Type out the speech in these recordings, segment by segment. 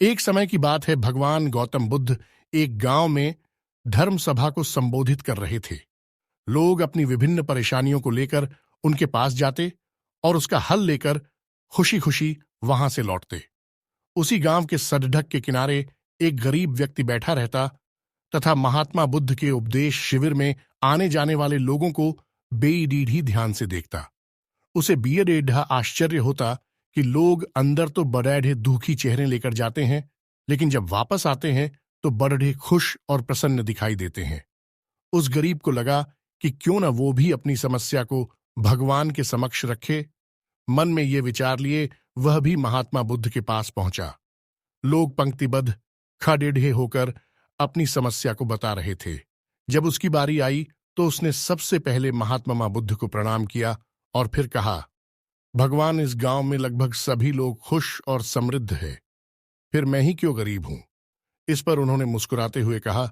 एक समय की बात है, भगवान गौतम बुद्ध एक गांव में धर्म सभा को संबोधित कर रहे थे। लोग अपनी विभिन्न परेशानियों को लेकर उनके पास जाते और उसका हल लेकर खुशी खुशी वहां से लौटते। उसी गांव के सड़क के किनारे एक गरीब व्यक्ति बैठा रहता तथा महात्मा बुद्ध के उपदेश शिविर में आने जाने वाले लोगों को बेईडीढ़ी ध्यान से देखता। उसे बेईडीढ़ा आश्चर्य होता कि लोग अंदर तो बड़े दुखी चेहरे लेकर जाते हैं, लेकिन जब वापस आते हैं तो बड़े खुश और प्रसन्न दिखाई देते हैं। उस गरीब को लगा कि क्यों न वो भी अपनी समस्या को भगवान के समक्ष रखे। मन में ये विचार लिए वह भी महात्मा बुद्ध के पास पहुंचा। लोग पंक्तिबद्ध खड़े होकर अपनी समस्या को बता रहे थे। जब उसकी बारी आई तो उसने सबसे पहले महात्मा बुद्ध को प्रणाम किया और फिर कहा, भगवान, इस गांव में लगभग सभी लोग खुश और समृद्ध हैं, फिर मैं ही क्यों गरीब हूं? इस पर उन्होंने मुस्कुराते हुए कहा,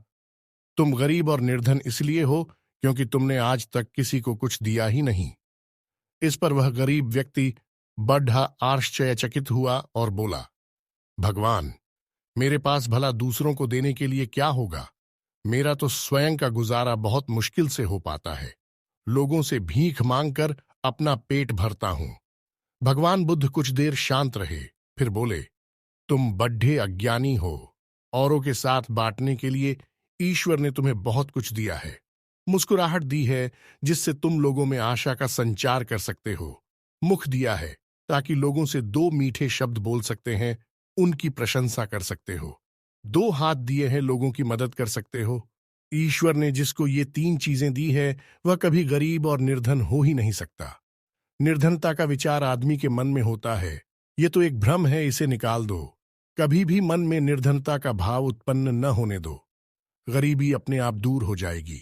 तुम गरीब और निर्धन इसलिए हो क्योंकि तुमने आज तक किसी को कुछ दिया ही नहीं। इस पर वह गरीब व्यक्ति बड़ा आश्चर्यचकित हुआ और बोला, भगवान, मेरे पास भला दूसरों को देने के लिए क्या होगा? मेरा तो स्वयं का गुजारा बहुत मुश्किल से हो पाता है। लोगों से भीख मांगकर अपना पेट भरता हूं। भगवान बुद्ध कुछ देर शांत रहे, फिर बोले, तुम बड्ढे अज्ञानी हो। औरों के साथ बांटने के लिए ईश्वर ने तुम्हें बहुत कुछ दिया है, मुस्कुराहट दी है जिससे तुम लोगों में आशा का संचार कर सकते हो, मुख दिया है ताकि लोगों से दो मीठे शब्द बोल सकते हैं, उनकी प्रशंसा कर सकते हो, दो हाथ दिए हैं, लोगों की मदद कर सकते हो। ईश्वर ने जिसको ये तीन चीजें दी है वह कभी गरीब और निर्धन हो ही नहीं सकता। निर्धनता का विचार आदमी के मन में होता है, ये तो एक भ्रम है, इसे निकाल दो। कभी भी मन में निर्धनता का भाव उत्पन्न न होने दो, गरीबी अपने आप दूर हो जाएगी।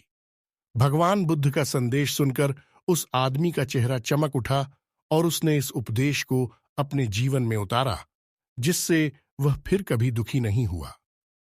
भगवान बुद्ध का संदेश सुनकर उस आदमी का चेहरा चमक उठा और उसने इस उपदेश को अपने जीवन में उतारा, जिससे वह फिर कभी दुखी नहीं हुआ।